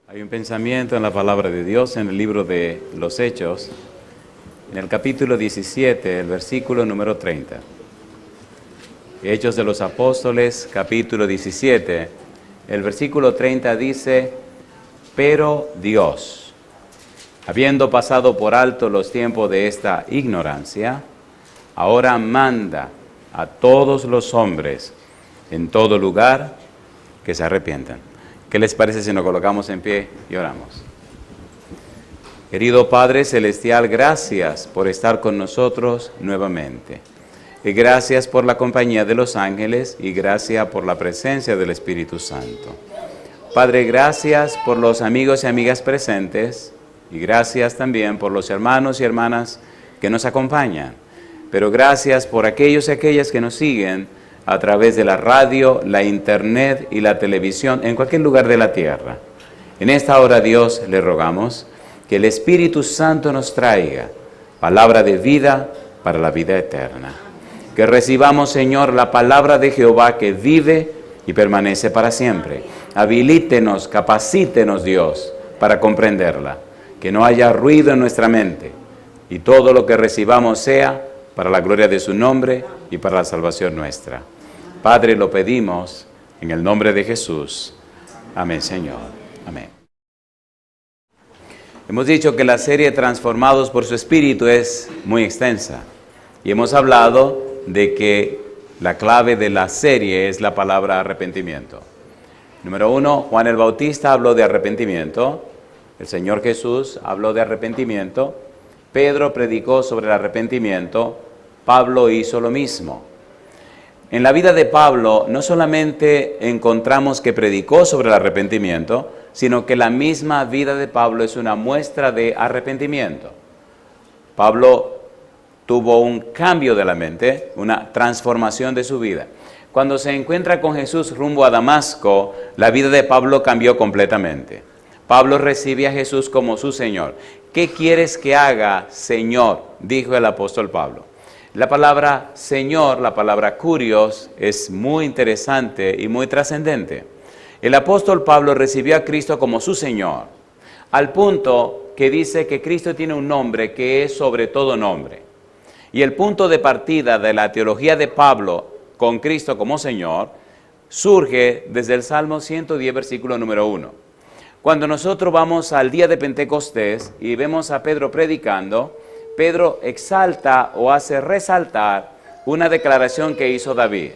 Hay un pensamiento en la palabra de Dios en el libro de los Hechos, en el capítulo 17, el versículo número 30. Hechos de los Apóstoles, capítulo 17, el versículo 30 dice: pero Dios, habiendo pasado por alto los tiempos de esta ignorancia, ahora manda a todos los hombres en todo lugar que se arrepientan. ¿Qué les parece si nos colocamos en pie y oramos? Querido Padre Celestial, gracias por estar con nosotros nuevamente. Y gracias por la compañía de los ángeles y gracias por la presencia del Espíritu Santo. Padre, gracias por los amigos y amigas presentes y gracias también por los hermanos y hermanas que nos acompañan. Pero gracias por aquellos y aquellas que nos siguen a través de la radio, la internet y la televisión en cualquier lugar de la tierra. En esta hora, Dios, le rogamos que el Espíritu Santo nos traiga palabra de vida para la vida eterna. Que recibamos, Señor, la palabra de Jehová que vive y permanece para siempre. Habilítenos, capacítenos, Dios, para comprenderla. Que no haya ruido en nuestra mente y todo lo que recibamos sea para la gloria de su nombre y para la salvación nuestra. Padre, lo pedimos en el nombre de Jesús. Amén, Señor. Amén. Hemos dicho que la serie Transformados por su Espíritu es muy extensa. Y hemos hablado de que la clave de la serie es la palabra arrepentimiento. Número 1, Juan el Bautista habló de arrepentimiento. El Señor Jesús habló de arrepentimiento. Pedro predicó sobre el arrepentimiento. Pablo hizo lo mismo. En la vida de Pablo no solamente encontramos que predicó sobre el arrepentimiento, sino que la misma vida de Pablo es una muestra de arrepentimiento. Pablo tuvo un cambio de la mente, una transformación de su vida. Cuando se encuentra con Jesús rumbo a Damasco, la vida de Pablo cambió completamente. Pablo recibe a Jesús como su Señor. ¿Qué quieres que haga, Señor?, dijo el apóstol Pablo. La palabra Señor, la palabra Kurios, es muy interesante y muy trascendente. El apóstol Pablo recibió a Cristo como su Señor, al punto que dice que Cristo tiene un nombre que es sobre todo nombre. Y el punto de partida de la teología de Pablo con Cristo como Señor surge desde el Salmo 110, versículo número 1. Cuando nosotros vamos al día de Pentecostés y vemos a Pedro predicando, Pedro exalta o hace resaltar una declaración que hizo David.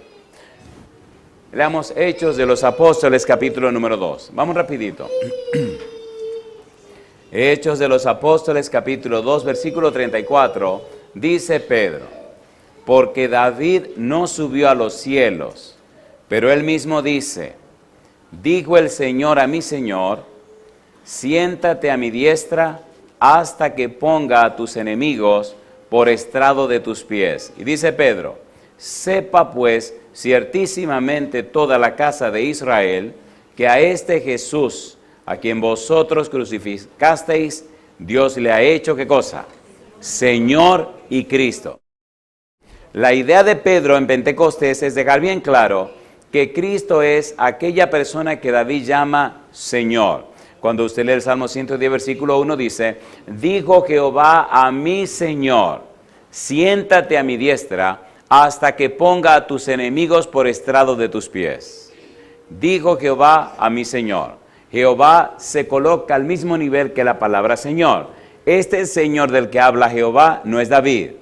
Leamos Hechos de los Apóstoles, capítulo número 2. Vamos rapidito. Hechos de los Apóstoles, capítulo 2, versículo 34, dice Pedro: porque David no subió a los cielos, pero él mismo dice: dijo el Señor a mi Señor, siéntate a mi diestra hasta que ponga a tus enemigos por estrado de tus pies. Y dice Pedro: sepa pues ciertísimamente toda la casa de Israel que a este Jesús, a quien vosotros crucificasteis, Dios le ha hecho, ¿qué cosa? Señor y Cristo. La idea de Pedro en Pentecostés es dejar bien claro que Cristo es aquella persona que David llama Señor. Cuando usted lee el Salmo 110, versículo 1, dice: dijo Jehová a mi Señor, siéntate a mi diestra hasta que ponga a tus enemigos por estrado de tus pies. Dijo Jehová a mi Señor. Jehová se coloca al mismo nivel que la palabra Señor. Este Señor del que habla Jehová no es David.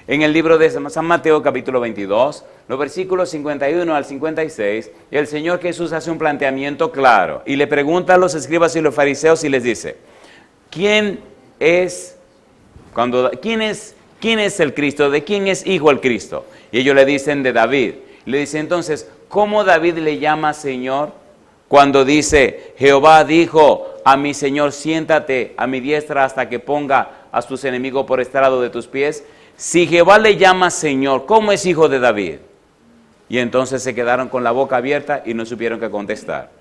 En el libro de San Mateo, capítulo 22, los versículos 51 al 56, el Señor Jesús hace un planteamiento claro y le pregunta a los escribas y los fariseos y les dice: ¿quién es el Cristo? ¿De quién es hijo el Cristo? Y ellos le dicen: de David. Le dice entonces: ¿cómo David le llama Señor? Cuando dice: Jehová dijo a mi Señor, siéntate a mi diestra hasta que ponga a tus enemigos por estrado de tus pies. Si Jehová le llama Señor, ¿cómo es hijo de David? Y entonces se quedaron con la boca abierta y no supieron qué contestar.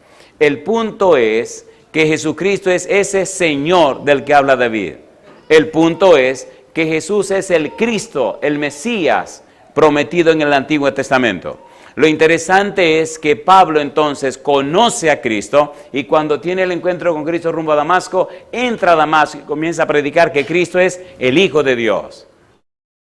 El punto es que Jesucristo es ese Señor del que habla David. El punto es que Jesús es el Cristo, el Mesías prometido en el Antiguo Testamento. Lo interesante es que Pablo entonces conoce a Cristo y cuando tiene el encuentro con Cristo rumbo a Damasco, entra a Damasco y comienza a predicar que Cristo es el Hijo de Dios.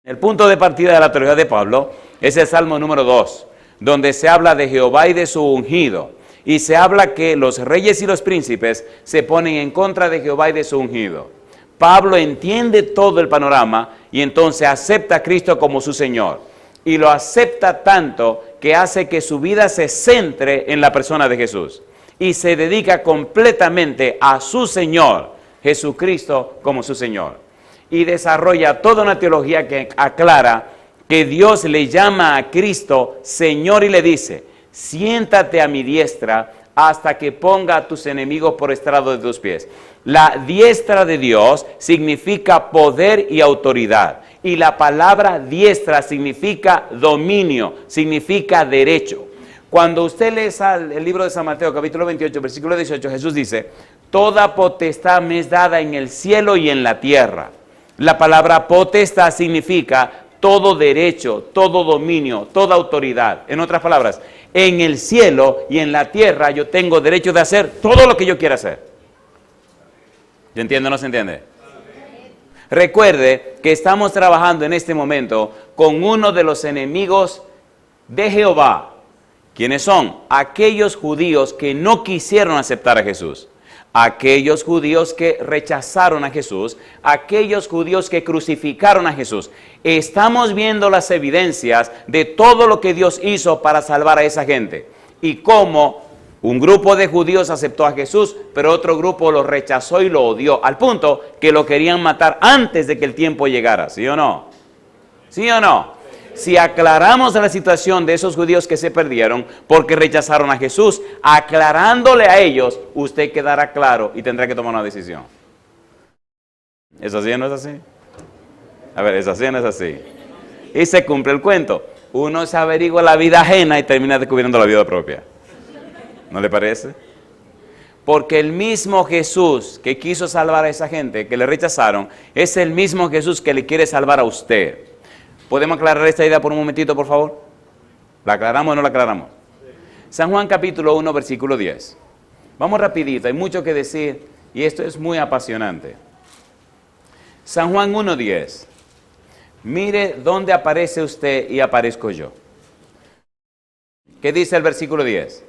El punto de partida de la teología de Pablo es el Salmo número 2, donde se habla de Jehová y de su ungido. Y se habla que los reyes y los príncipes se ponen en contra de Jehová y de su ungido. Pablo entiende todo el panorama y entonces acepta a Cristo como su Señor. Y lo acepta tanto que hace que su vida se centre en la persona de Jesús. Y se dedica completamente a su Señor, Jesucristo como su Señor. Y desarrolla toda una teología que aclara que Dios le llama a Cristo Señor y le dice, siéntate a mi diestra hasta que ponga a tus enemigos por estrado de tus pies. La diestra de Dios significa poder y autoridad. Y la palabra diestra significa dominio, significa derecho. Cuando usted lee el libro de San Mateo, capítulo 28, versículo 18, Jesús dice, toda potestad me es dada en el cielo y en la tierra. La palabra potestad significa todo derecho, todo dominio, toda autoridad. En otras palabras, en el cielo y en la tierra yo tengo derecho de hacer todo lo que yo quiera hacer. ¿Se entiende o no se entiende? Recuerde que estamos trabajando en este momento con uno de los enemigos de Jehová. ¿Quiénes son? Aquellos judíos que no quisieron aceptar a Jesús. Aquellos judíos que rechazaron a Jesús, aquellos judíos que crucificaron a Jesús. Estamos viendo las evidencias de todo lo que Dios hizo para salvar a esa gente. Y cómo un grupo de judíos aceptó a Jesús, pero otro grupo lo rechazó y lo odió, al punto que lo querían matar antes de que el tiempo llegara. ¿Sí o no? ¿Sí o no? Si aclaramos la situación de esos judíos que se perdieron porque rechazaron a Jesús, aclarándole a ellos, usted quedará claro y tendrá que tomar una decisión. ¿Es así o no es así? A ver, ¿es así o no es así? Y se cumple el cuento. Uno se averigua la vida ajena y termina descubriendo la vida propia. ¿No le parece? Porque el mismo Jesús que quiso salvar a esa gente que le rechazaron, es el mismo Jesús que le quiere salvar a usted. ¿Podemos aclarar esta idea por un momentito, por favor? ¿La aclaramos o no la aclaramos? San Juan capítulo 1, versículo 10. Vamos rapidito, hay mucho que decir y esto es muy apasionante. San Juan 1, 10. Mire dónde aparece usted y aparezco yo. ¿Qué dice el versículo 10?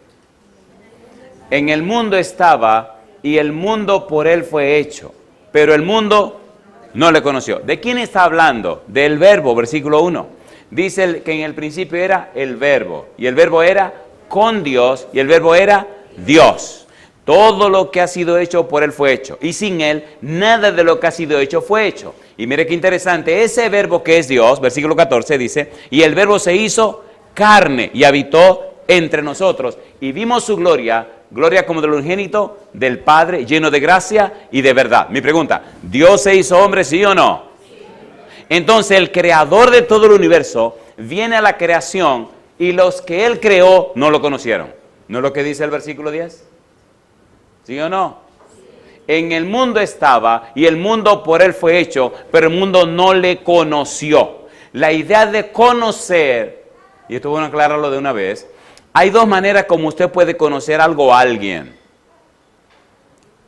En el mundo estaba y el mundo por él fue hecho, pero el mundo no le conoció. ¿De quién está hablando? Del verbo, versículo 1. Dice que en el principio era el verbo, y el verbo era con Dios, y el verbo era Dios. Todo lo que ha sido hecho por él fue hecho, y sin él nada de lo que ha sido hecho fue hecho. Y mire qué interesante, ese verbo que es Dios, versículo 14 dice, y el verbo se hizo carne y habitó entre nosotros, y vimos su gloria, gloria como del unigénito del Padre, lleno de gracia y de verdad. Mi pregunta, ¿Dios se hizo hombre, sí o no? Sí. Entonces el creador de todo el universo viene a la creación y los que él creó no lo conocieron. ¿No es lo que dice el versículo 10? ¿Sí o no? Sí. En el mundo estaba y el mundo por él fue hecho, pero el mundo no le conoció. La idea de conocer, y esto es bueno aclararlo de una vez, hay dos maneras como usted puede conocer algo o a alguien.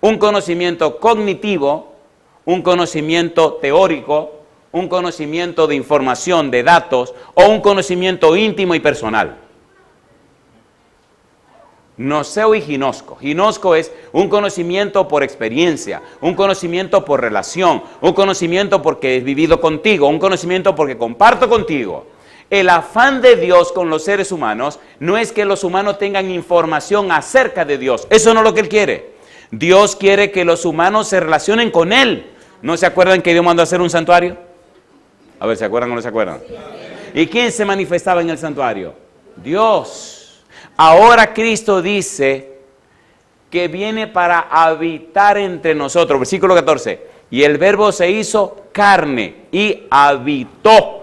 Un conocimiento cognitivo, un conocimiento teórico, un conocimiento de información, de datos, o un conocimiento íntimo y personal. Noseo y ginosco. Ginosco es un conocimiento por experiencia, un conocimiento por relación, un conocimiento porque he vivido contigo, un conocimiento porque comparto contigo. El afán de Dios con los seres humanos no es que los humanos tengan información acerca de Dios. Eso no es lo que Él quiere. Dios quiere que los humanos se relacionen con Él. ¿No se acuerdan que Dios mandó a hacer un santuario? A ver, ¿se acuerdan o no se acuerdan? ¿Y quién se manifestaba en el santuario? Dios. Ahora Cristo dice que viene para habitar entre nosotros. Versículo 14. Y el verbo se hizo carne y habitó.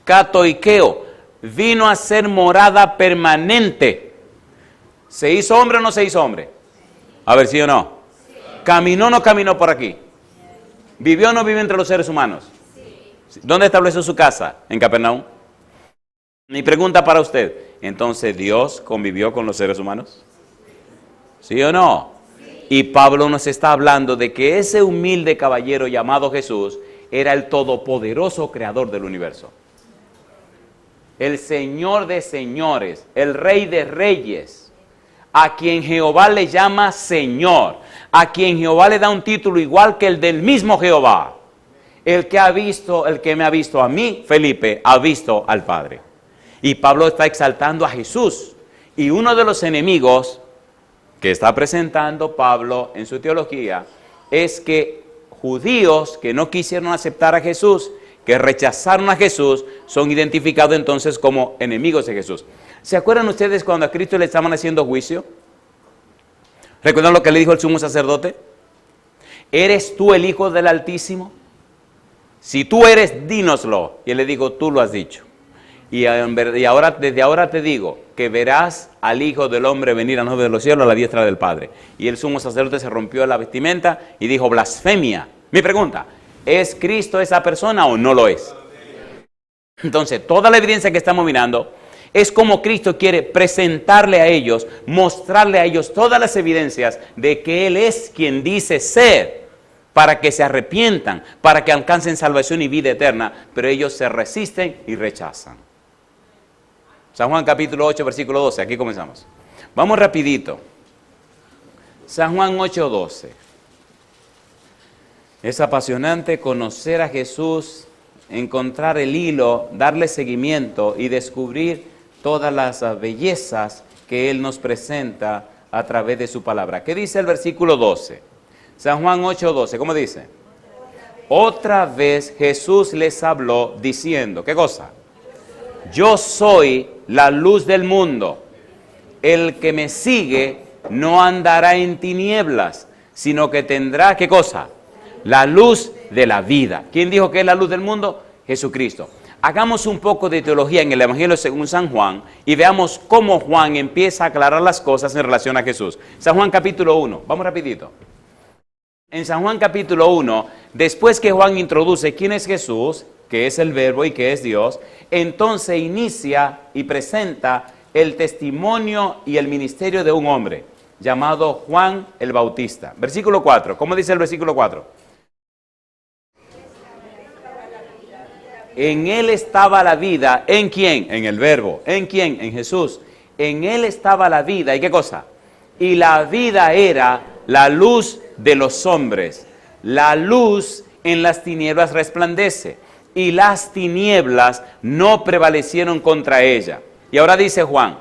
Katoikeo, vino a ser morada permanente. ¿Se hizo hombre o no se hizo hombre? A ver, ¿sí o no? Sí. ¿Caminó o no caminó por aquí? ¿Vivió o no vivió entre los seres humanos? Sí. ¿Dónde estableció su casa? En Capernaum. Mi pregunta para usted, entonces, ¿Dios convivió con los seres humanos? ¿Sí o no? Y Pablo nos está hablando de que ese humilde caballero llamado Jesús era el todopoderoso creador del universo. El Señor de señores, el Rey de reyes, a quien Jehová le llama Señor, a quien Jehová le da un título igual que el del mismo Jehová. El que me ha visto a mí, Felipe, ha visto al Padre. Y Pablo está exaltando a Jesús. Y uno de los enemigos que está presentando Pablo en su teología es que judíos que no quisieron aceptar a Jesús, que rechazaron a Jesús, son identificados entonces como enemigos de Jesús. ¿Se acuerdan ustedes cuando a Cristo le estaban haciendo juicio? ¿Recuerdan lo que le dijo el sumo sacerdote? ¿Eres tú el Hijo del Altísimo? Si tú eres, dínoslo. Y él le dijo, tú lo has dicho. Y ahora, desde ahora te digo que verás al Hijo del Hombre venir a nube de los cielos a la diestra del Padre. Y el sumo sacerdote se rompió la vestimenta y dijo, blasfemia. Mi pregunta, ¿es Cristo esa persona o no lo es? Entonces, toda la evidencia que estamos mirando es como Cristo quiere presentarle a ellos, mostrarle a ellos todas las evidencias de que Él es quien dice ser, para que se arrepientan, para que alcancen salvación y vida eterna, pero ellos se resisten y rechazan. San Juan capítulo 8, versículo 12, aquí comenzamos. Vamos rapidito. San Juan 8, 12. Es apasionante conocer a Jesús, encontrar el hilo, darle seguimiento y descubrir todas las bellezas que Él nos presenta a través de su palabra. ¿Qué dice el versículo 12? San Juan 8, 12, ¿cómo dice? Otra vez Jesús les habló diciendo, ¿qué cosa? Yo soy la luz del mundo. El que me sigue no andará en tinieblas, sino que tendrá, ¿qué cosa? La luz de la vida. ¿Quién dijo que es la luz del mundo? Jesucristo. Hagamos un poco de teología en el Evangelio según San Juan y veamos cómo Juan empieza a aclarar las cosas en relación a Jesús. San Juan capítulo 1, vamos rapidito. En San Juan capítulo 1, después que Juan introduce quién es Jesús, que es el Verbo y que es Dios, entonces inicia y presenta el testimonio y el ministerio de un hombre llamado Juan el Bautista. Versículo 4, ¿cómo dice el versículo 4? En Él estaba la vida, ¿en quién? En el Verbo. ¿En quién? En Jesús. En Él estaba la vida, ¿y qué cosa? Y la vida era la luz de los hombres. La luz en las tinieblas resplandece, y las tinieblas no prevalecieron contra ella. Y ahora dice Juan,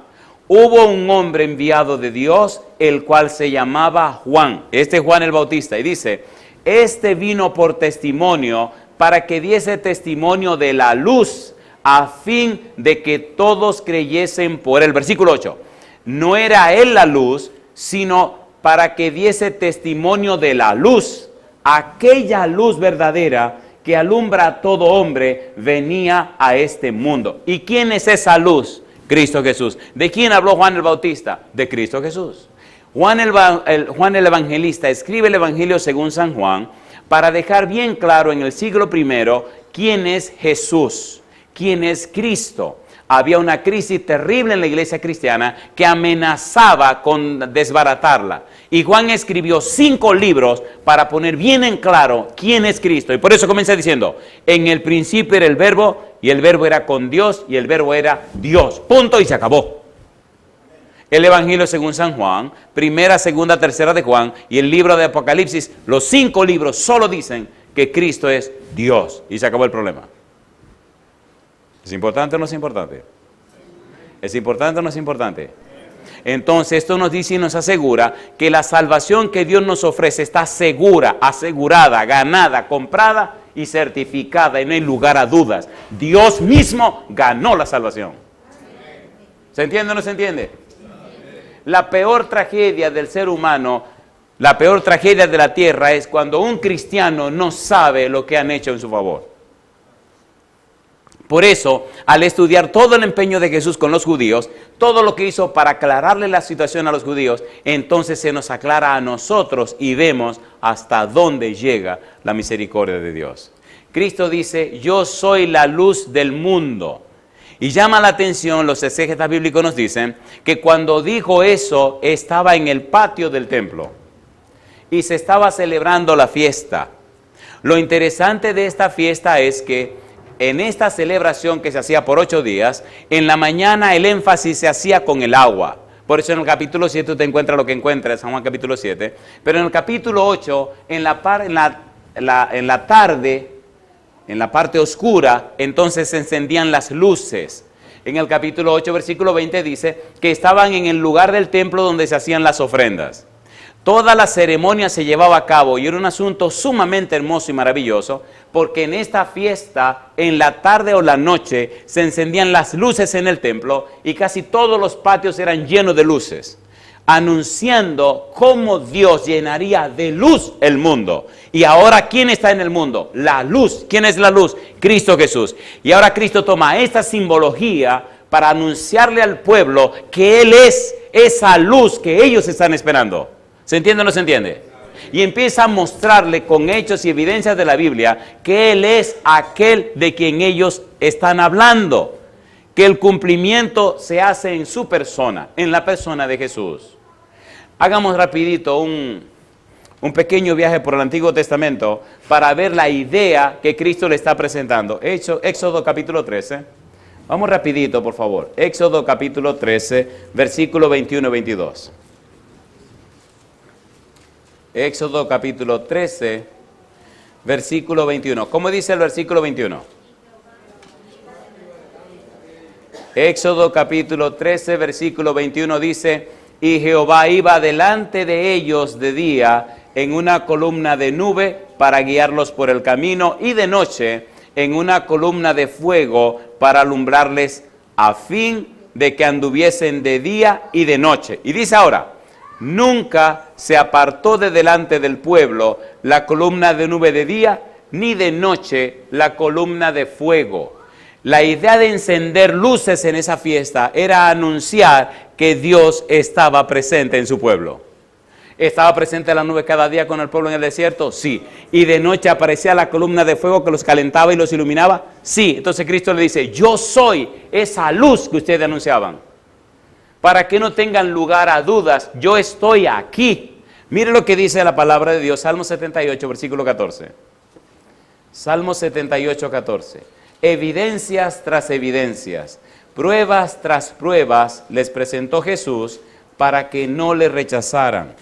hubo un hombre enviado de Dios, el cual se llamaba Juan. Este es Juan el Bautista, y dice, este vino por testimonio, para que diese testimonio de la luz, a fin de que todos creyesen por él. Versículo 8, no era él la luz, sino para que diese testimonio de la luz. Aquella luz verdadera que alumbra a todo hombre venía a este mundo. ¿Y quién es esa luz? Cristo Jesús. ¿De quién habló Juan el Bautista? De Cristo Jesús. Juan el Evangelista escribe el Evangelio según San Juan para dejar bien claro en el siglo I quién es Jesús, quién es Cristo. Había una crisis terrible en la iglesia cristiana que amenazaba con desbaratarla. Y Juan escribió 5 libros para poner bien en claro quién es Cristo. Y por eso comienza diciendo, en el principio era el Verbo, y el Verbo era con Dios, y el Verbo era Dios. Punto, y se acabó. El Evangelio según San Juan, primera, segunda, tercera de Juan, y el libro de Apocalipsis, los 5 libros solo dicen que Cristo es Dios. Y se acabó el problema. ¿Es importante o no es importante? ¿Es importante o no es importante? Entonces esto nos dice y nos asegura que la salvación que Dios nos ofrece está segura, asegurada, ganada, comprada y certificada, y no hay lugar a dudas. Dios mismo ganó la salvación. ¿Se entiende o no se entiende? La peor tragedia del ser humano, la peor tragedia de la tierra es cuando un cristiano no sabe lo que han hecho en su favor. Por eso, al estudiar todo el empeño de Jesús con los judíos, todo lo que hizo para aclararle la situación a los judíos, entonces se nos aclara a nosotros y vemos hasta dónde llega la misericordia de Dios. Cristo dice, yo soy la luz del mundo. Y llama la atención, los exégetas bíblicos nos dicen, que cuando dijo eso, estaba en el patio del templo y se estaba celebrando la fiesta. Lo interesante de esta fiesta es que en esta celebración que se hacía por 8 días, en la mañana el énfasis se hacía con el agua. Por eso en el capítulo 7 usted encuentra lo que encuentra, en San Juan capítulo 7. Pero en el capítulo 8, en la tarde, en la parte oscura, entonces se encendían las luces. En el capítulo 8, versículo 20 dice que estaban en el lugar del templo donde se hacían las ofrendas. Toda la ceremonia se llevaba a cabo y era un asunto sumamente hermoso y maravilloso, porque en esta fiesta, en la tarde o la noche, se encendían las luces en el templo y casi todos los patios eran llenos de luces, anunciando cómo Dios llenaría de luz el mundo. Y ahora, ¿quién está en el mundo? La luz. ¿Quién es la luz? Cristo Jesús. Y ahora Cristo toma esta simbología para anunciarle al pueblo que Él es esa luz que ellos están esperando. ¿Se entiende o no se entiende? Y empieza a mostrarle con hechos y evidencias de la Biblia que Él es aquel de quien ellos están hablando. Que el cumplimiento se hace en su persona, en la persona de Jesús. Hagamos rapidito un pequeño viaje por el Antiguo Testamento para ver la idea que Cristo le está presentando. Éxodo capítulo 13. Vamos rapidito, por favor. Éxodo capítulo 13, versículo 21 y 22. Éxodo capítulo 13, versículo 21. ¿Cómo dice el versículo 21? Éxodo capítulo 13, versículo 21 dice: y Jehová iba delante de ellos de día en una columna de nube para guiarlos por el camino, y de noche en una columna de fuego para alumbrarles, a fin de que anduviesen de día y de noche. Y dice ahora: nunca se apartó de delante del pueblo la columna de nube de día, ni de noche la columna de fuego. La idea de encender luces en esa fiesta era anunciar que Dios estaba presente en su pueblo. ¿Estaba presente la nube cada día con el pueblo en el desierto? Sí. ¿Y de noche aparecía la columna de fuego que los calentaba y los iluminaba? Sí. Entonces Cristo le dice: yo soy esa luz que ustedes anunciaban. Para que no tengan lugar a dudas, yo estoy aquí. Mire lo que dice la palabra de Dios, Salmo 78, versículo 14. Salmo 78, 14. Evidencias tras evidencias, pruebas tras pruebas les presentó Jesús para que no le rechazaran.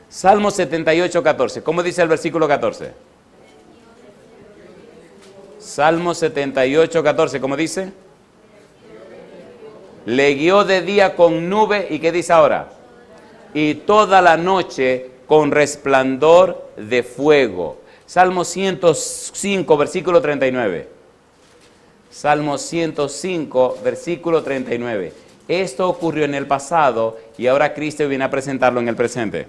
Salmo 78, 14. ¿Cómo dice el versículo 14? Salmo 78, 14. ¿Cómo dice? Le guió de día con nube, ¿y qué dice ahora? Y toda la noche con resplandor de fuego. Salmo 105, versículo 39. Salmo 105, versículo 39. Esto ocurrió en el pasado y ahora Cristo viene a presentarlo en el presente.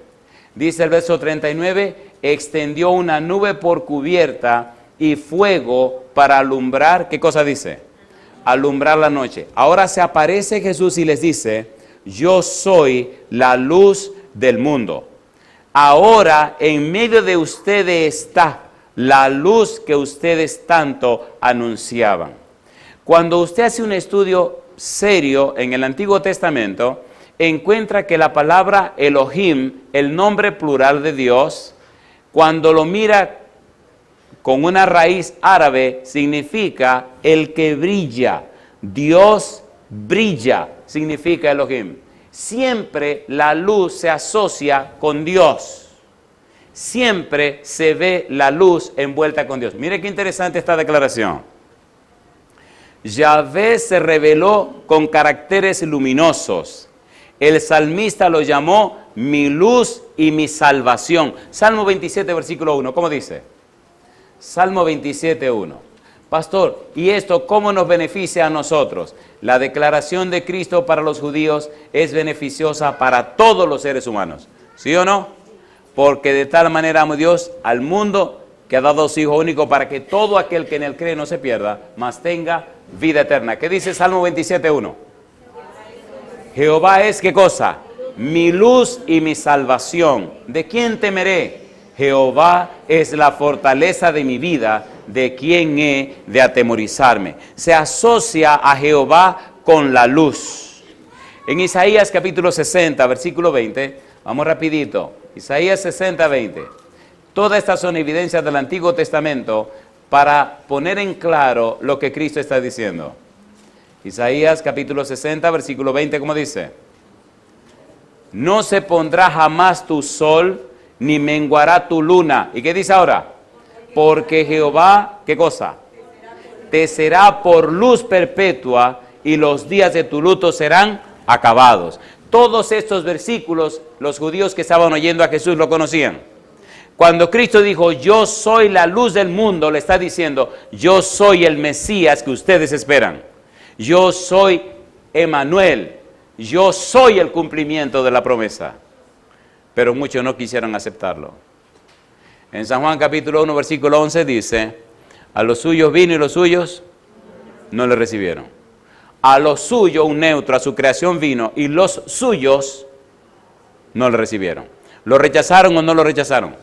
Dice el verso 39, extendió una nube por cubierta y fuego para alumbrar, ¿qué cosa dice? Alumbrar la noche. Ahora se aparece Jesús y les dice: yo soy la luz del mundo. Ahora en medio de ustedes está la luz que ustedes tanto anunciaban. Cuando usted hace un estudio serio en el Antiguo Testamento, encuentra que la palabra Elohim, el nombre plural de Dios, cuando lo mira con una raíz árabe, significa el que brilla. Dios brilla, significa Elohim. Siempre la luz se asocia con Dios. Siempre se ve la luz envuelta con Dios. Mire qué interesante esta declaración. Yahvé se reveló con caracteres luminosos. El salmista lo llamó mi luz y mi salvación. Salmo 27, versículo 1. ¿Cómo dice? Salmo 27, 1. Pastor, ¿y esto cómo nos beneficia a nosotros? La declaración de Cristo para los judíos es beneficiosa para todos los seres humanos. ¿Sí o no? Porque de tal manera amó Dios al mundo que ha dado a su Hijo único para que todo aquel que en él cree no se pierda, mas tenga vida eterna. ¿Qué dice Salmo 27, 1? Jehová es, ¿qué cosa? Mi luz y mi salvación. ¿De quién temeré? Jehová es la fortaleza de mi vida. ¿de quién he de atemorizarme? Se asocia a Jehová con la luz. En Isaías capítulo 60, versículo 20, vamos rapidito, Isaías 60, 20. Todas estas son evidencias del Antiguo Testamento para poner en claro lo que Cristo está diciendo. Isaías capítulo 60, versículo 20, ¿cómo dice? No se pondrá jamás tu sol, ni menguará tu luna. ¿Y qué dice ahora? Porque Jehová, ¿qué cosa? Te será por luz perpetua, y los días de tu luto serán acabados. Todos estos versículos, los judíos que estaban oyendo a Jesús lo conocían. Cuando Cristo dijo, yo soy la luz del mundo, le está diciendo, yo soy el Mesías que ustedes esperan. Yo soy Emmanuel, yo soy el cumplimiento de la promesa. Pero muchos no quisieron aceptarlo. En San Juan capítulo 1, versículo 11 dice, a los suyos vino y los suyos no le recibieron. A los suyos, un neutro, a su creación vino y los suyos no le recibieron. ¿Lo rechazaron o no lo rechazaron?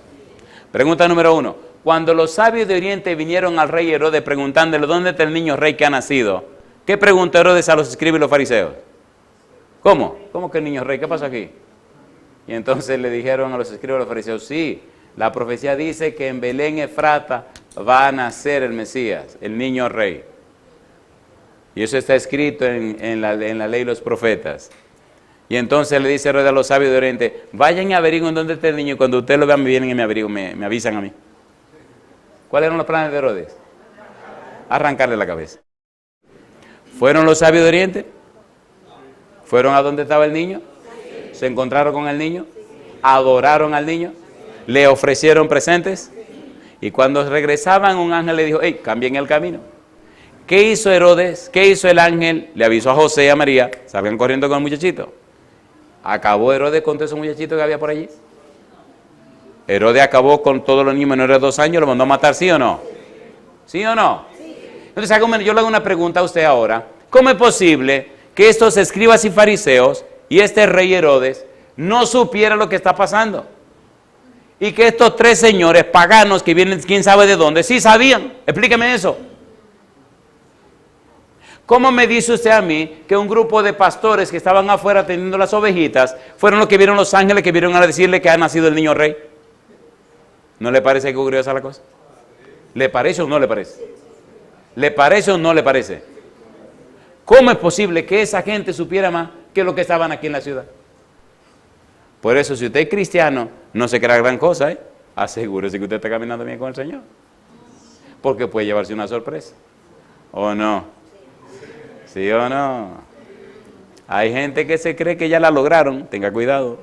Pregunta número 1. Cuando los sabios de Oriente vinieron al rey Herodes preguntándole dónde está el niño rey que ha nacido, ¿qué preguntó Herodes a los escribas y los fariseos? ¿Cómo? ¿Cómo que el niño rey? ¿Qué pasa aquí? Y entonces le dijeron a los escribas y los fariseos, sí, la profecía dice que en Belén Efrata va a nacer el Mesías, el niño rey. Y eso está escrito en la ley de los profetas. Y entonces le dice Herodes a los sabios de Oriente, vayan y averigüen dónde está el niño, y cuando ustedes lo vean, me vienen y me avisan a mí. ¿Cuáles eran los planes de Herodes? Arrancarle la cabeza. ¿Fueron los sabios de Oriente? ¿Fueron a donde estaba el niño? ¿Se encontraron con el niño? ¿Adoraron al niño? ¿Le ofrecieron presentes? Y cuando regresaban, un ángel le dijo, hey, cambien el camino. ¿Qué hizo Herodes? ¿Qué hizo el ángel? Le avisó a José y a María, salgan corriendo con el muchachito. ¿Acabó Herodes con todos esos muchachitos que había por allí? Herodes acabó con todos los niños menores de 2 años, ¿lo mandó a matar, sí o no? ¿Sí o no? Entonces, yo le hago una pregunta a usted ahora. ¿Cómo es posible que estos escribas y fariseos y este rey Herodes no supieran lo que está pasando? Y que estos 3 señores paganos que vienen quién sabe de dónde, sí sabían. Explíqueme eso. ¿Cómo me dice usted a mí que un grupo de pastores que estaban afuera atendiendo las ovejitas fueron los que vieron los ángeles que vieron a decirle que ha nacido el niño rey? ¿No le parece que curiosa la cosa? ¿Le parece o no le parece? ¿Le parece o no le parece? ¿Cómo es posible que esa gente supiera más que los que estaban aquí en la ciudad? Por eso, si usted es cristiano, no se crea gran cosa, asegúrese que usted está caminando bien con el Señor. Porque puede llevarse una sorpresa. ¿O no? ¿Sí o no? Hay gente que se cree que ya la lograron. Tenga cuidado.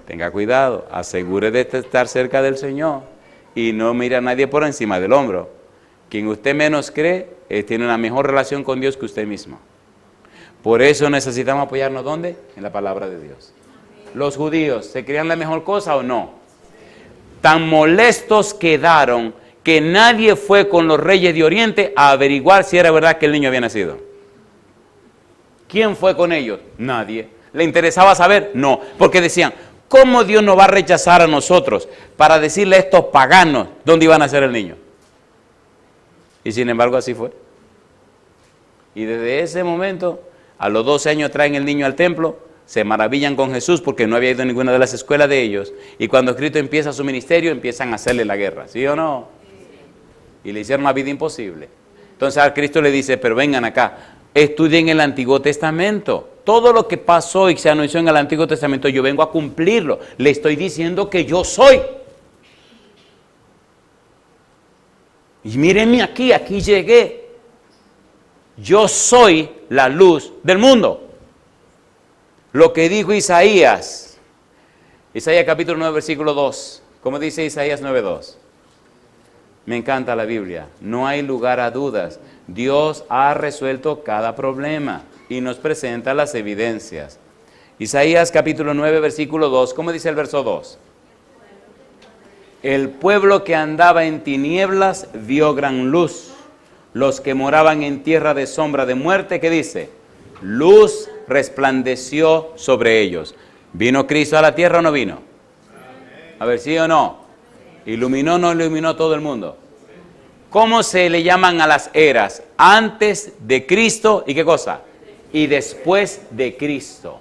Tenga cuidado. Asegure de estar cerca del Señor. Y no mire a nadie por encima del hombro. Quien usted menos cree, tiene una mejor relación con Dios que usted mismo. Por eso necesitamos apoyarnos, ¿dónde? En la palabra de Dios. Los judíos, ¿se creían la mejor cosa o no? Tan molestos quedaron que nadie fue con los reyes de Oriente a averiguar si era verdad que el niño había nacido. ¿Quién fue con ellos? Nadie. ¿Le interesaba saber? No, porque decían, ¿cómo Dios nos va a rechazar a nosotros para decirle a estos paganos dónde iba a nacer el niño? Y sin embargo así fue. Y desde ese momento, a los 12 años traen el niño al templo, se maravillan con Jesús porque no había ido a ninguna de las escuelas de ellos. Y cuando Cristo empieza su ministerio, empiezan a hacerle la guerra, ¿sí o no? Y le hicieron la vida imposible. Entonces a Cristo le dice, pero vengan acá, estudien el Antiguo Testamento. Todo lo que pasó y se anunció en el Antiguo Testamento, yo vengo a cumplirlo. Le estoy diciendo que yo soy. Y mírenme aquí llegué. Yo soy la luz del mundo. Lo que dijo Isaías. Isaías capítulo 9, versículo 2. ¿Cómo dice Isaías 9:2? Me encanta la Biblia. No hay lugar a dudas. Dios ha resuelto cada problema y nos presenta las evidencias. Isaías capítulo 9, versículo 2. ¿Cómo dice el verso 2? El pueblo que andaba en tinieblas vio gran luz. Los que moraban en tierra de sombra de muerte, ¿qué dice? Luz resplandeció sobre ellos. ¿Vino Cristo a la tierra o no vino? A ver, ¿sí o no? ¿Iluminó o no iluminó todo el mundo? ¿Cómo se le llaman a las eras? Antes de Cristo, ¿y qué cosa? Y después de Cristo.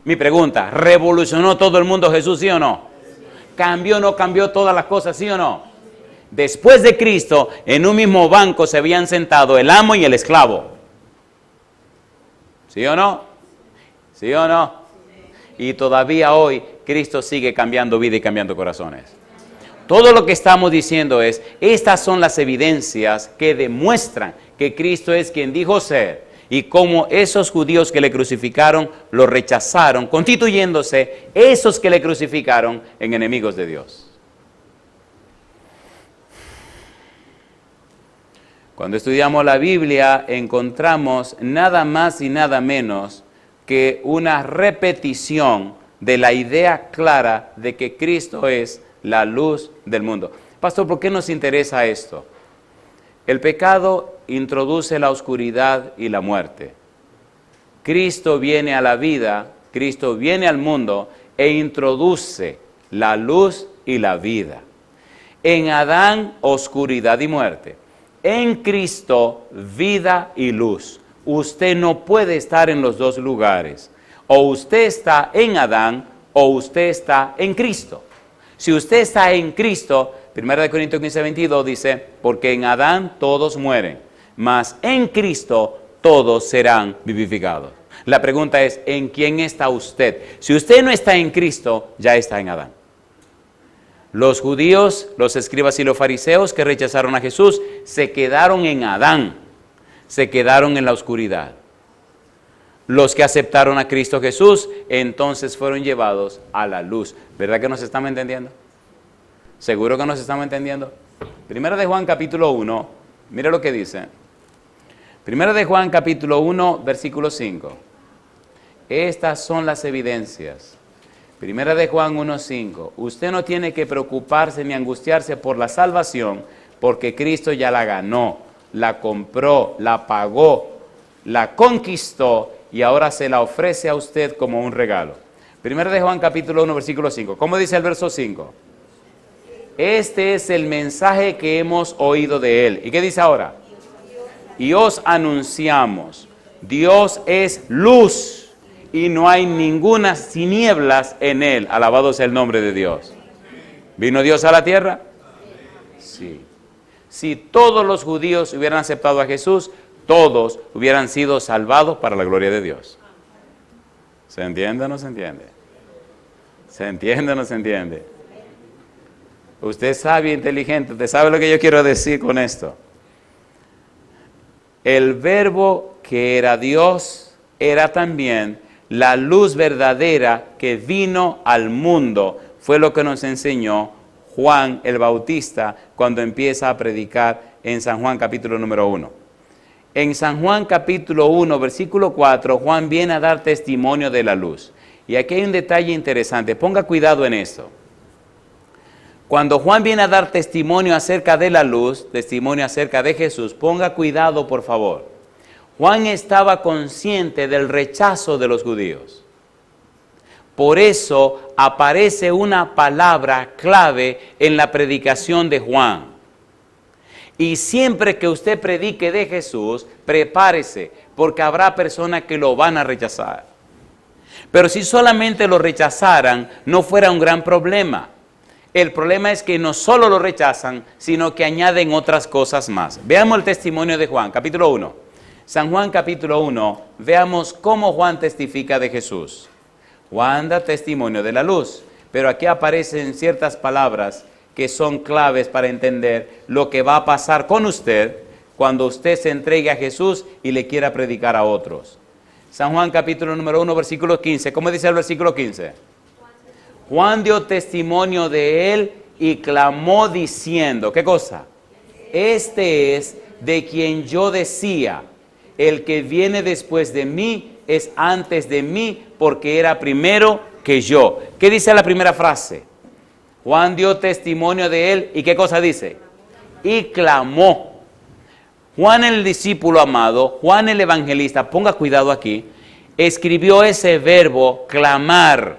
Mi pregunta, ¿revolucionó todo el mundo Jesús, sí o no? ¿Cambió o no cambió todas las cosas, sí o no? Después de Cristo, en un mismo banco se habían sentado el amo y el esclavo. ¿Sí o no? ¿Sí o no? Y todavía hoy Cristo sigue cambiando vida y cambiando corazones. Todo lo que estamos diciendo es, estas son las evidencias que demuestran que Cristo es quien dijo ser y cómo esos judíos que le crucificaron lo rechazaron, constituyéndose esos que le crucificaron en enemigos de Dios. Cuando estudiamos la Biblia encontramos nada más y nada menos que una repetición de la idea clara de que Cristo es la luz del mundo. Pastor, ¿por qué nos interesa esto? El pecado introduce la oscuridad y la muerte. Cristo viene a la vida, Cristo viene al mundo e introduce la luz y la vida. En Adán, oscuridad y muerte. En Cristo, vida y luz. Usted no puede estar en los dos lugares. O usted está en Adán o usted está en Cristo. Si usted está en Cristo, 1 Corintios 15:22 dice, porque en Adán todos mueren, mas en Cristo todos serán vivificados. La pregunta es, ¿en quién está usted? Si usted no está en Cristo, ya está en Adán. Los judíos, los escribas y los fariseos que rechazaron a Jesús, se quedaron en Adán, se quedaron en la oscuridad. Los que aceptaron a Cristo Jesús, entonces fueron llevados a la luz. ¿Verdad que nos estamos entendiendo? ¿Seguro que nos estamos entendiendo? Primera de Juan capítulo 1, mira lo que dice. Primera de Juan capítulo 1, versículo 5. Estas son las evidencias. Primera de Juan 1:5. Usted no tiene que preocuparse ni angustiarse por la salvación, porque Cristo ya la ganó, la compró, la pagó, la conquistó y ahora se la ofrece a usted como un regalo. Primera de Juan capítulo 1, versículo 5. ¿Cómo dice el verso 5? Este es el mensaje que hemos oído de él. ¿Y qué dice ahora? Y os anunciamos, Dios es luz y no hay ninguna tinieblas en él. Alabado sea el nombre de Dios. ¿Vino Dios a la tierra? Sí. Si todos los judíos hubieran aceptado a Jesús, todos hubieran sido salvados para la gloria de Dios. ¿Se entiende o no se entiende? ¿Se entiende o no se entiende? Usted es sabio e inteligente, usted sabe lo que yo quiero decir con esto. El verbo que era Dios era también la luz verdadera que vino al mundo. Fue lo que nos enseñó Juan el Bautista cuando empieza a predicar en San Juan capítulo número 1. En San Juan capítulo 1, versículo 4, Juan viene a dar testimonio de la luz. Y aquí hay un detalle interesante, ponga cuidado en esto. Cuando Juan viene a dar testimonio acerca de la luz, testimonio acerca de Jesús, ponga cuidado por favor. Juan estaba consciente del rechazo de los judíos. Por eso aparece una palabra clave en la predicación de Juan. Y siempre que usted predique de Jesús, prepárese, porque habrá personas que lo van a rechazar. Pero si solamente lo rechazaran, no fuera un gran problema. El problema es que no solo lo rechazan, sino que añaden otras cosas más. Veamos el testimonio de Juan, capítulo 1. San Juan, capítulo 1, veamos cómo Juan testifica de Jesús. Juan da testimonio de la luz, pero aquí aparecen ciertas palabras que son claves para entender lo que va a pasar con usted cuando usted se entregue a Jesús y le quiera predicar a otros. San Juan capítulo número 1, versículo 15. ¿Cómo dice el versículo 15? Juan dio testimonio de él y clamó diciendo, ¿qué cosa? Este es de quien yo decía, el que viene después de mí es antes de mí porque era primero que yo. ¿Qué dice la primera frase? Juan dio testimonio de él y ¿qué cosa dice? Y clamó. Juan el discípulo amado, Juan el evangelista, ponga cuidado aquí, escribió ese verbo clamar.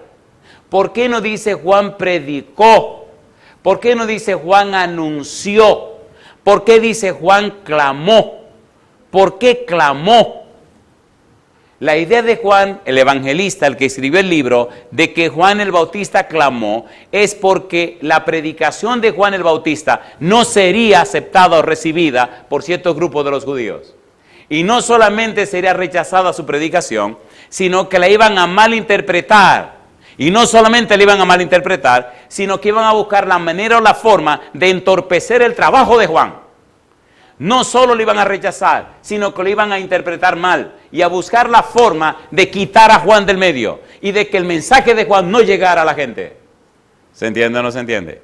¿Por qué no dice Juan predicó? ¿Por qué no dice Juan anunció? ¿Por qué dice Juan clamó? ¿Por qué clamó? La idea de Juan, el evangelista, el que escribió el libro, de que Juan el Bautista clamó, es porque la predicación de Juan el Bautista no sería aceptada o recibida por ciertos grupos de los judíos. Y no solamente sería rechazada su predicación, sino que la iban a malinterpretar. Y no solamente la iban a malinterpretar, sino que iban a buscar la manera o la forma de entorpecer el trabajo de Juan. No solo lo iban a rechazar, sino que lo iban a interpretar mal y a buscar la forma de quitar a Juan del medio y de que el mensaje de Juan no llegara a la gente. ¿Se entiende o no se entiende?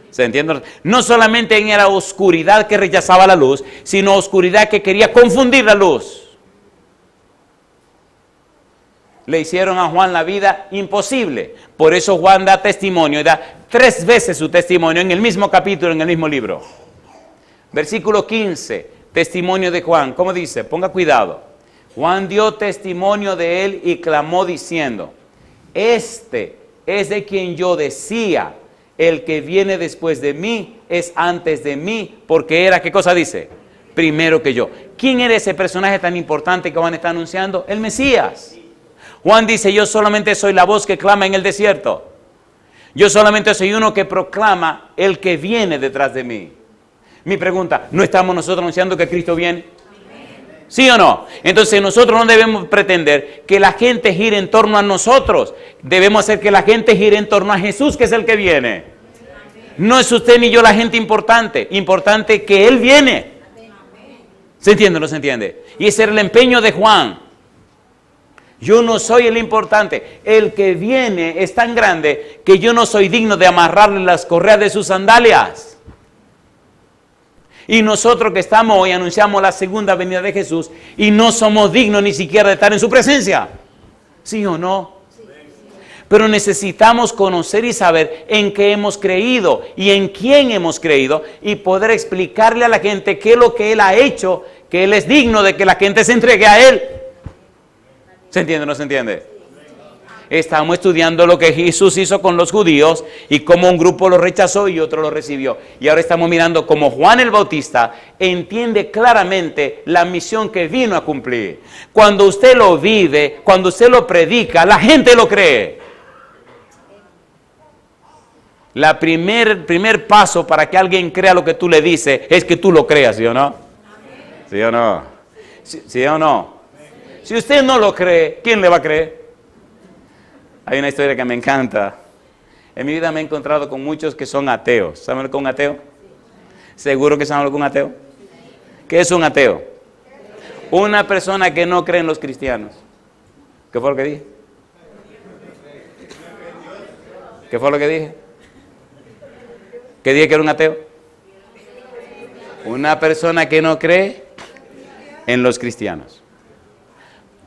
¿Se entiende? No solamente era oscuridad que rechazaba la luz, sino oscuridad que quería confundir la luz. Le hicieron a Juan la vida imposible. Por eso Juan da testimonio, da 3 veces su testimonio en el mismo capítulo, en el mismo libro. Versículo 15, testimonio de Juan. ¿Cómo dice? Ponga cuidado. Juan dio testimonio de él y clamó diciendo, este es de quien yo decía, el que viene después de mí es antes de mí, porque era, ¿qué cosa dice? Primero que yo. ¿Quién era ese personaje tan importante que Juan está anunciando? El Mesías. Juan dice, yo solamente soy la voz que clama en el desierto. Yo solamente soy uno que proclama el que viene detrás de mí. Mi pregunta, ¿no estamos nosotros anunciando que Cristo viene? ¿Sí o no? Entonces nosotros no debemos pretender que la gente gire en torno a nosotros. Debemos hacer que la gente gire en torno a Jesús, que es el que viene. No es usted ni yo la gente importante. Importante que Él viene. ¿Se entiende o no se entiende? Y ese era el empeño de Juan. Yo no soy el importante. El que viene es tan grande que yo no soy digno de amarrarle las correas de sus sandalias. Y nosotros que estamos hoy anunciamos la segunda venida de Jesús y no somos dignos ni siquiera de estar en su presencia. ¿Sí o no? Sí. Pero necesitamos conocer y saber en qué hemos creído y en quién hemos creído y poder explicarle a la gente qué es lo que Él ha hecho, que Él es digno de que la gente se entregue a Él. ¿Se entiende o no se entiende? Estamos estudiando lo que Jesús hizo con los judíos y cómo un grupo lo rechazó y otro lo recibió. Y ahora estamos mirando cómo Juan el Bautista entiende claramente la misión que vino a cumplir. Cuando usted lo vive, cuando usted lo predica, la gente lo cree. La primer paso para que alguien crea lo que tú le dices es que tú lo creas, ¿sí o no? ¿Sí o no? ¿Sí o no? Si usted no lo cree, ¿quién le va a creer? Hay una historia que me encanta. En mi vida me he encontrado con muchos que son ateos. ¿Saben lo que es un ateo? ¿Seguro que saben lo que es un ateo? ¿Qué es un ateo? Una persona que no cree en los cristianos. ¿Qué fue lo que dije? ¿Qué fue lo que dije? ¿Qué dije que era un ateo? Una persona que no cree en los cristianos.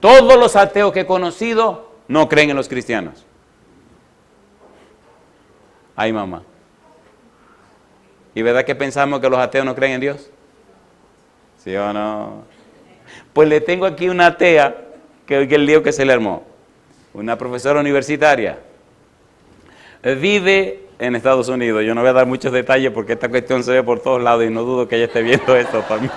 Todos los ateos que he conocido no creen en los cristianos. Ay, mamá. ¿Y verdad que pensamos que los ateos no creen en Dios? ¿Sí o no? Pues le tengo aquí una atea, que el lío que se le armó. Una profesora universitaria. Vive en Estados Unidos. Yo no voy a dar muchos detalles porque esta cuestión se ve por todos lados y no dudo que ella esté viendo esto también.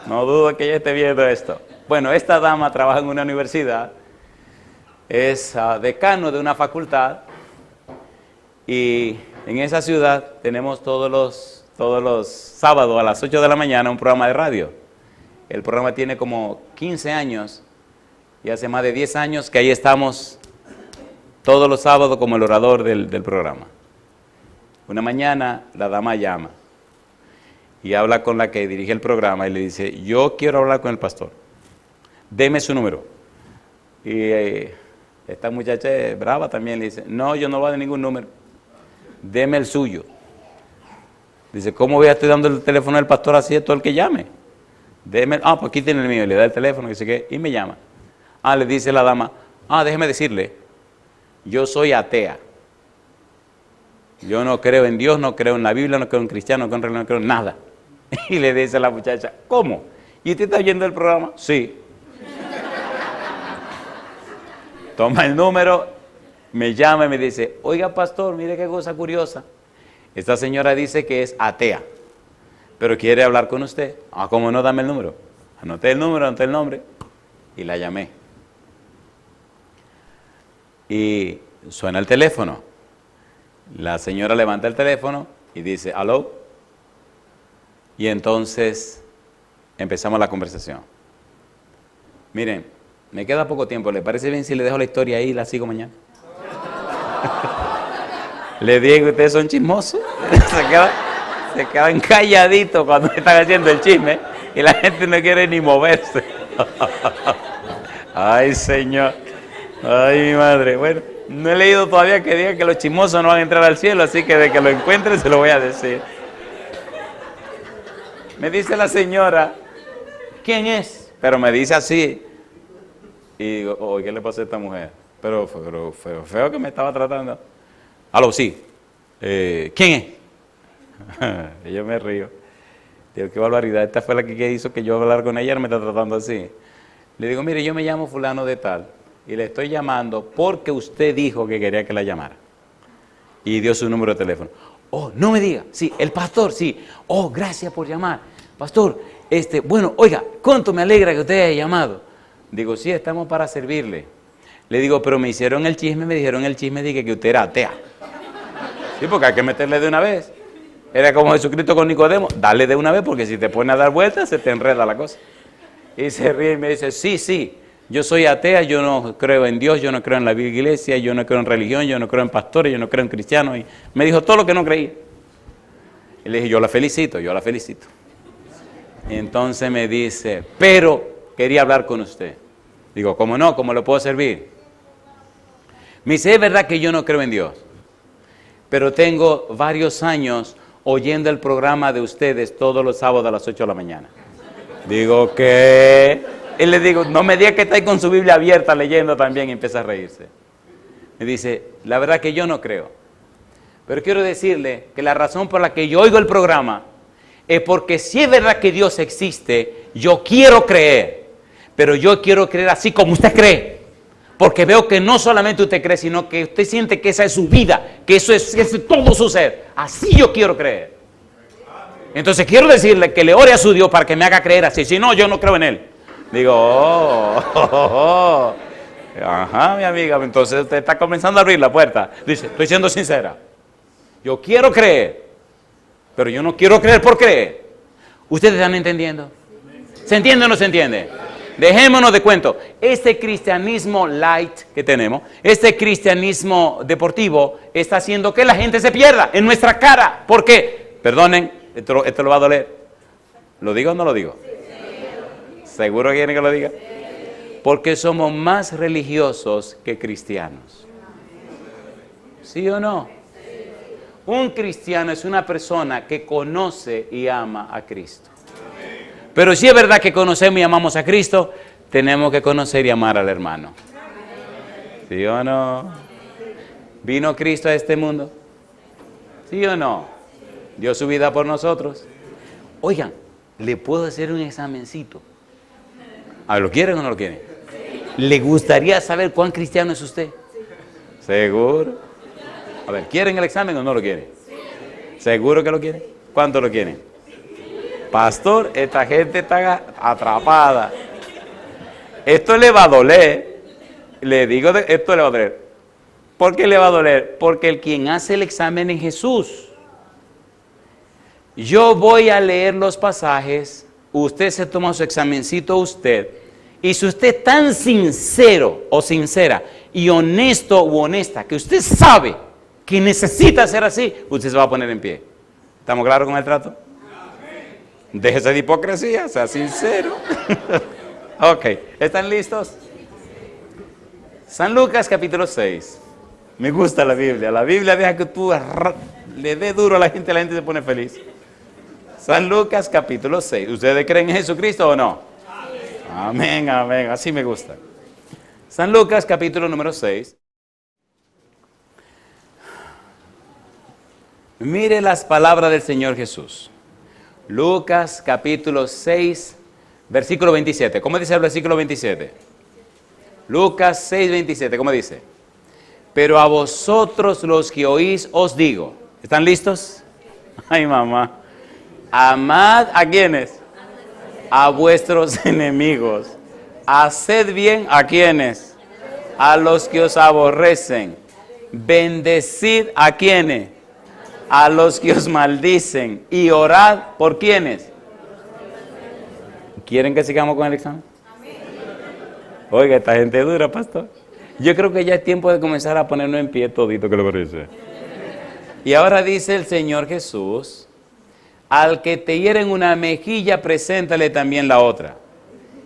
No dudo que ella esté viendo esto. Bueno, esta dama trabaja en una universidad, es decano de una facultad y en esa ciudad tenemos todos los sábados a las 8 de la mañana un programa de radio. El programa tiene como 15 años y hace más de 10 años que ahí estamos todos los sábados como el orador del programa. Una mañana la dama llama y habla con la que dirige el programa y le dice, yo quiero hablar con el pastor, deme su número. Y esta muchacha brava también le dice, no, yo no voy a dar ningún número, deme el suyo. Dice, ¿cómo voy a estar dando el teléfono del pastor así a todo el que llame? Deme, pues aquí tiene el mío, y le da el teléfono, dice que, y me llama. Le dice la dama, déjeme decirle, yo soy atea. Yo no creo en Dios, no creo en la Biblia, no creo en cristiano, no creo en nada. Y le dice a la muchacha, ¿cómo? ¿Y usted está oyendo el programa? Sí. Toma el número, me llama y me dice, oiga pastor, mire qué cosa curiosa. Esta señora dice que es atea. pero quiere hablar con usted. Ah, ¿cómo no? Dame el número. Anoté el número, anoté el nombre y la llamé. Y suena el teléfono. La señora levanta el teléfono y dice, ¿aló? Y entonces empezamos la conversación. Miren, me queda poco tiempo. ¿Le parece bien si le dejo la historia ahí y la sigo mañana? Le digo, ustedes son chismosos. Se quedan calladitos cuando están haciendo el chisme y la gente no quiere ni moverse. Ay, Señor. Ay, mi madre. Bueno, no he leído todavía que diga que los chismosos no van a entrar al cielo, así que de que lo encuentren se lo voy a decir. Me dice la señora, ¿quién es? Pero me dice así. Y digo, oh, ¿qué le pasó a esta mujer? Pero feo que me estaba tratando. Aló, sí. ¿Quién es? Y yo me río. Digo, qué barbaridad. Esta fue la que hizo que yo hablar con ella, no me está tratando así. Le digo, mire, yo me llamo fulano de tal. Y le estoy llamando porque usted dijo que quería que la llamara. Y dio su número de teléfono. Oh, no me diga. Sí, el pastor, sí. Oh, gracias por llamar. Pastor, bueno, oiga, cuánto me alegra que usted haya llamado. Digo, sí, estamos para servirle. Le digo, pero me hicieron el chisme, me dijeron el chisme, dije que usted era atea. Sí, porque hay que meterle de una vez. Era como Jesucristo con Nicodemo, dale de una vez porque si te pone a dar vueltas se te enreda la cosa. Y se ríe y me dice, sí, yo soy atea, yo no creo en Dios, yo no creo en la iglesia, yo no creo en religión, yo no creo en pastores, yo no creo en cristianos. Y me dijo todo lo que no creía. Y le dije, yo la felicito. Y entonces me dice, pero quería hablar con usted. Digo, ¿cómo no? ¿Cómo le puedo servir? Me dice, es verdad que yo no creo en Dios, pero tengo varios años oyendo el programa de ustedes todos los sábados a las 8 de la mañana. Digo, ¿qué? Y le digo, no me diga que está ahí con su Biblia abierta leyendo también, y empieza a reírse. Me dice, la verdad que yo no creo, pero quiero decirle que la razón por la que yo oigo el programa es porque si es verdad que Dios existe, yo quiero creer, pero yo quiero creer así como usted cree. Porque veo que no solamente usted cree, sino que usted siente que esa es su vida, que eso es todo su ser. Así yo quiero creer. Entonces quiero decirle que le ore a su Dios para que me haga creer así. Si no, yo no creo en Él. Digo, ajá, mi amiga, entonces usted está comenzando a abrir la puerta. Dice, estoy siendo sincera. Yo quiero creer, pero yo no quiero creer por creer. ¿Ustedes están entendiendo? ¿Se entiende o no se entiende? Dejémonos de cuento. Este cristianismo light que tenemos, este cristianismo deportivo, está haciendo que la gente se pierda en nuestra cara. ¿Por qué? Perdonen, esto lo va a doler. ¿Lo digo o no lo digo? ¿Seguro que quieren que lo diga? Porque somos más religiosos que cristianos. ¿Sí o no? Un cristiano es una persona que conoce y ama a Cristo. Pero si es verdad que conocemos y amamos a Cristo, tenemos que conocer y amar al hermano. ¿Sí o no? ¿Vino Cristo a este mundo? ¿Sí o no? ¿Dio su vida por nosotros? Oigan, ¿le puedo hacer un examencito? ¿A lo quieren o no lo quieren? ¿Le gustaría saber cuán cristiano es usted? ¿Seguro? A ver, ¿quieren el examen o no lo quieren? ¿Seguro que lo quieren? ¿Cuánto lo quieren? Pastor, esta gente está atrapada. Esto le va a doler. Le digo, esto le va a doler. ¿Por qué le va a doler? Porque el quien hace el examen es Jesús. Yo voy a leer los pasajes, usted se toma su examencito usted, y si usted es tan sincero o sincera y honesto u honesta que usted sabe que necesita ser así, usted se va a poner en pie. ¿Estamos claros con el trato? Déjese de hipocresía, sea sincero. Ok, ¿están listos? San Lucas capítulo 6. Me gusta la Biblia. La Biblia deja que tú le dé duro a la gente se pone feliz. San Lucas capítulo 6. ¿Ustedes creen en Jesucristo o no? Amén, amén. Así me gusta. San Lucas capítulo número 6. Mire las palabras del Señor Jesús. Lucas capítulo 6, versículo 27. ¿Cómo dice el versículo 27? Lucas 6, 27. ¿Cómo dice? Pero a vosotros los que oís os digo. ¿Están listos? Ay, mamá. Amad a quienes, a vuestros enemigos. Haced bien a quienes, a los que os aborrecen. Bendecid a quienes, a los que os maldicen. Y orad por quienes. ¿Quieren que sigamos con el examen? Oiga, esta gente es dura, pastor. Yo creo que ya es tiempo de comenzar a ponernos en pie todito, ¿qué le parece? Y ahora dice el Señor Jesús, al que te hiere en una mejilla, preséntale también la otra.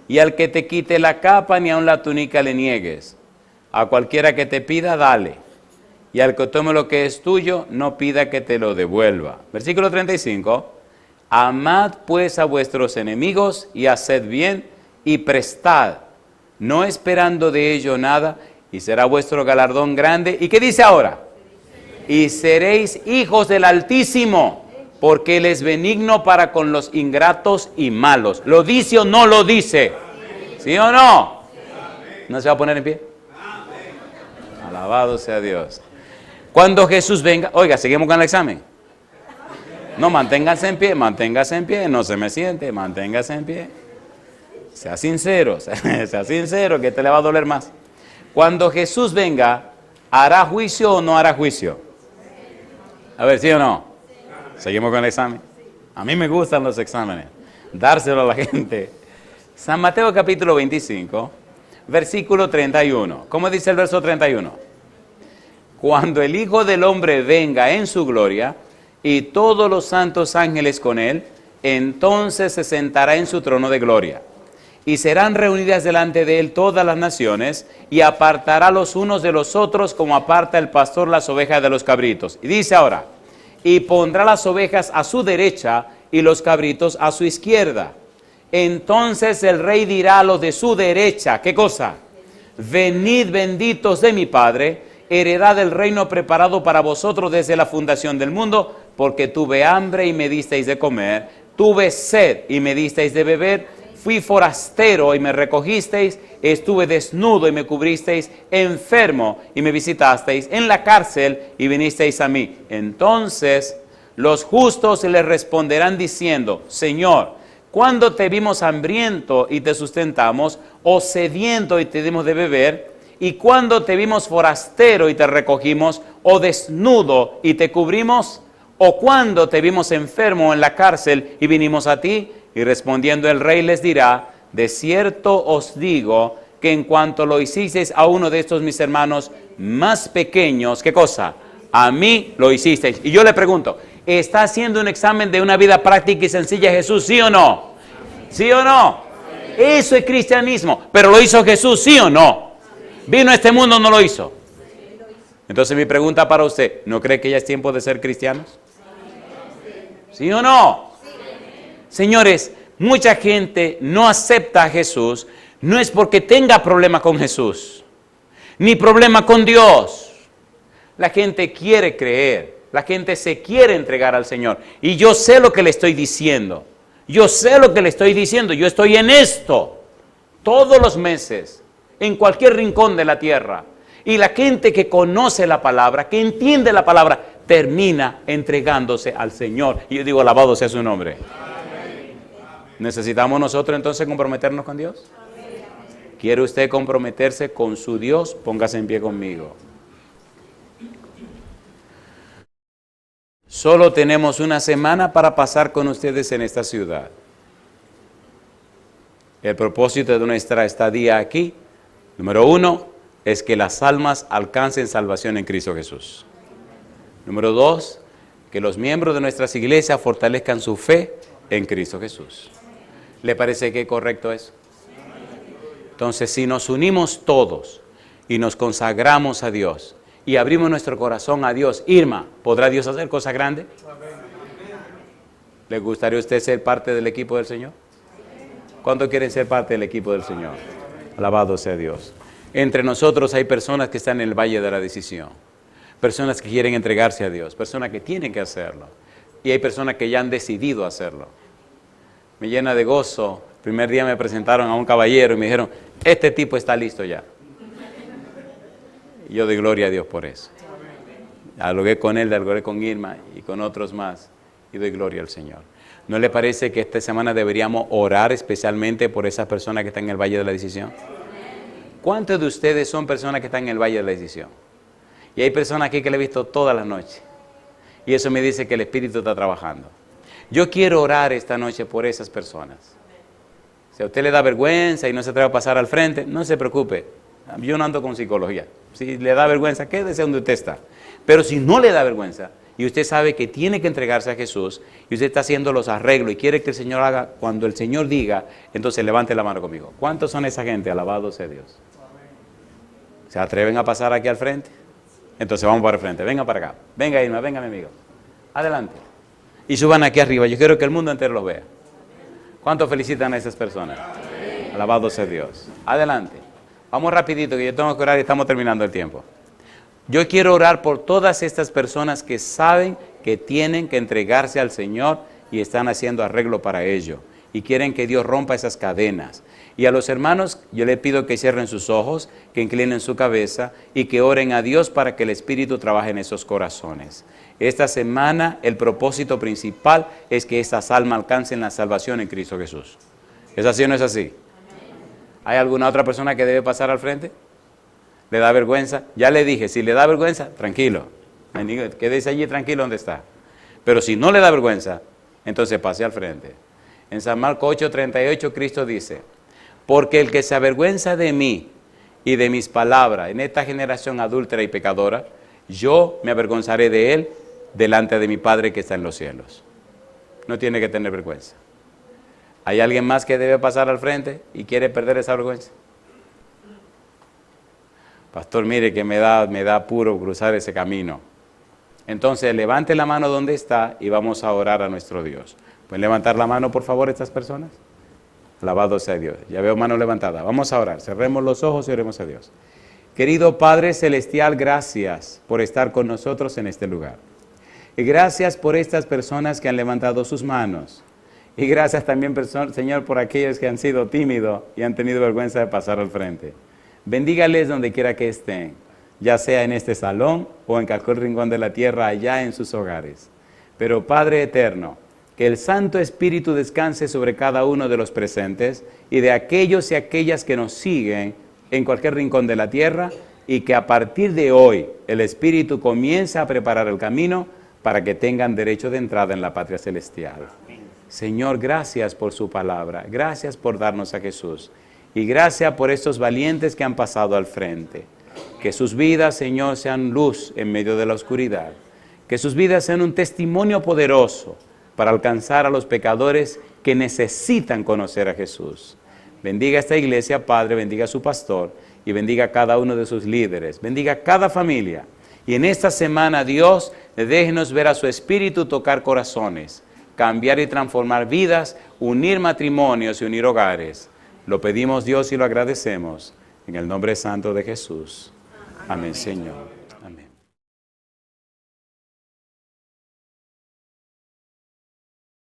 Y al que te quite la capa, ni aun la túnica le niegues. A cualquiera que te pida, dale. Y al que tome lo que es tuyo, no pida que te lo devuelva. Versículo 35. Amad pues a vuestros enemigos y haced bien y prestad, no esperando de ello nada, y será vuestro galardón grande. ¿Y qué dice ahora? Y seréis hijos del Altísimo, porque Él es benigno para con los ingratos y malos. ¿Lo dice o no lo dice? ¿Sí o no? ¿No se va a poner en pie? Alabado sea Dios. Cuando Jesús venga, oiga, seguimos con el examen. No, manténgase en pie, no se me siente, manténgase en pie. Sea sincero, que te le va a doler más. Cuando Jesús venga, ¿hará juicio o no hará juicio? A ver, ¿sí o no? Seguimos con el examen. A mí me gustan los exámenes, dárselo a la gente. San Mateo capítulo 25, versículo 31. ¿Cómo dice el verso 31? Cuando el Hijo del Hombre venga en su gloria, y todos los santos ángeles con él, entonces se sentará en su trono de gloria. Y serán reunidas delante de él todas las naciones, y apartará los unos de los otros, como aparta el pastor las ovejas de los cabritos. Y dice ahora, y pondrá las ovejas a su derecha, y los cabritos a su izquierda. Entonces el rey dirá a los de su derecha, ¿qué cosa? Venid benditos de mi Padre, heredad del reino preparado para vosotros desde la fundación del mundo, porque tuve hambre y me disteis de comer, tuve sed y me disteis de beber, fui forastero y me recogisteis, estuve desnudo y me cubristeis, enfermo y me visitasteis, en la cárcel y vinisteis a mí. Entonces los justos le responderán diciendo, Señor, ¿cuándo te vimos hambriento y te sustentamos, o sediento y te dimos de beber? ¿Y cuándo te vimos forastero y te recogimos, o desnudo y te cubrimos? ¿O cuándo te vimos enfermo en la cárcel y vinimos a ti? Y respondiendo el rey les dirá, de cierto os digo que en cuanto lo hicisteis a uno de estos mis hermanos más pequeños, ¿qué cosa? A mí lo hicisteis. Y yo le pregunto, ¿está haciendo un examen de una vida práctica y sencilla Jesús, sí o no? ¿Sí o no? Eso es cristianismo. ¿Pero lo hizo Jesús, sí o no? ¿Vino a este mundo o no lo hizo? Entonces mi pregunta para usted, ¿no cree que ya es tiempo de ser cristianos? ¿Sí o no? Señores, mucha gente no acepta a Jesús, no es porque tenga problema con Jesús, ni problema con Dios. La gente quiere creer, la gente se quiere entregar al Señor. Y yo sé lo que le estoy diciendo, yo estoy en esto todos los meses, en cualquier rincón de la tierra. Y la gente que conoce la palabra, que entiende la palabra, termina entregándose al Señor. Y yo digo, alabado sea su nombre. Amén. ¿Necesitamos nosotros entonces comprometernos con Dios? Amén. ¿Quiere usted comprometerse con su Dios? Póngase en pie conmigo. Solo tenemos una semana para pasar con ustedes en esta ciudad. El propósito de nuestra estadía aquí, número 1, es que las almas alcancen salvación en Cristo Jesús. Número 2, que los miembros de nuestras iglesias fortalezcan su fe en Cristo Jesús. ¿Le parece que es correcto eso? Entonces, si nos unimos todos y nos consagramos a Dios y abrimos nuestro corazón a Dios, Irma, ¿podrá Dios hacer cosas grandes? ¿Le gustaría a usted ser parte del equipo del Señor? ¿Cuántos quieren ser parte del equipo del Señor? Alabado sea Dios. Entre nosotros hay personas que están en el valle de la decisión, personas que quieren entregarse a Dios, personas que tienen que hacerlo, y hay personas que ya han decidido hacerlo. Me llena de gozo. El primer día me presentaron a un caballero y me dijeron, este tipo está listo ya. Y yo doy gloria a Dios por eso. Dialogué con él, dialogué con Irma y con otros más. Y y doy gloria al Señor. ¿No le parece que esta semana deberíamos orar especialmente por esas personas que están en el Valle de la Decisión? ¿Cuántos de ustedes son personas que están en el Valle de la Decisión? Y hay personas aquí que le he visto todas las noches. Y eso me dice que el Espíritu está trabajando. Yo quiero orar esta noche por esas personas. Si a usted le da vergüenza y no se atreve a pasar al frente, no se preocupe. Yo no ando con psicología. Si le da vergüenza, quédese donde usted está. Pero si no le da vergüenza y usted sabe que tiene que entregarse a Jesús y usted está haciendo los arreglos y quiere que el Señor haga cuando el Señor diga, entonces levante la mano conmigo. ¿Cuántos son esa gente? Alabado sea Dios. ¿Se atreven a pasar aquí al frente? Entonces vamos para el frente. Venga para acá. Venga, Irma, venga, mi amigo. Adelante. Y suban aquí arriba. Yo quiero que el mundo entero los vea. ¿Cuántos felicitan a esas personas? Alabado sea Dios. Adelante. Vamos rapidito, que yo tengo que orar y estamos terminando el tiempo. Yo quiero orar por todas estas personas que saben que tienen que entregarse al Señor y están haciendo arreglo para ello. Y quieren que Dios rompa esas cadenas. Y a los hermanos yo les pido que cierren sus ojos, que inclinen su cabeza y que oren a Dios para que el Espíritu trabaje en esos corazones. Esta semana el propósito principal es que estas almas alcancen la salvación en Cristo Jesús. ¿Es así o no es así? ¿Hay alguna otra persona que debe pasar al frente? ¿Le da vergüenza? Ya le dije, si le da vergüenza, tranquilo. Quédese allí tranquilo donde está. Pero si no le da vergüenza, entonces pase al frente. En San Marcos 8:38 Cristo dice, porque el que se avergüenza de mí y de mis palabras en esta generación adúltera y pecadora, yo me avergonzaré de él delante de mi Padre que está en los cielos. No tiene que tener vergüenza. ¿Hay alguien más que debe pasar al frente y quiere perder esa vergüenza? Pastor, mire que me da apuro cruzar ese camino. Entonces levante la mano donde está y vamos a orar a nuestro Dios. ¿Pueden levantar la mano, por favor, estas personas? Alabado sea Dios. Ya veo mano levantada. Vamos a orar. Cerremos los ojos y oremos a Dios. Querido Padre Celestial, gracias por estar con nosotros en este lugar. Y gracias por estas personas que han levantado sus manos. Y gracias también, Señor, por aquellos que han sido tímidos y han tenido vergüenza de pasar al frente. Bendígales donde quiera que estén, ya sea en este salón o en cualquier rincón de la tierra, allá en sus hogares. Pero Padre eterno, que el Santo Espíritu descanse sobre cada uno de los presentes y de aquellos y aquellas que nos siguen en cualquier rincón de la tierra, y que a partir de hoy el Espíritu comience a preparar el camino para que tengan derecho de entrada en la patria celestial. Señor, gracias por su palabra, gracias por darnos a Jesús y gracias por estos valientes que han pasado al frente. Que sus vidas, Señor, sean luz en medio de la oscuridad, que sus vidas sean un testimonio poderoso para alcanzar a los pecadores que necesitan conocer a Jesús. Bendiga esta iglesia, Padre, bendiga a su pastor y bendiga a cada uno de sus líderes, bendiga a cada familia. Y en esta semana, Dios, déjenos ver a su Espíritu tocar corazones, cambiar y transformar vidas, unir matrimonios y unir hogares. Lo pedimos, Dios, y lo agradecemos en el nombre santo de Jesús. Amén, Señor.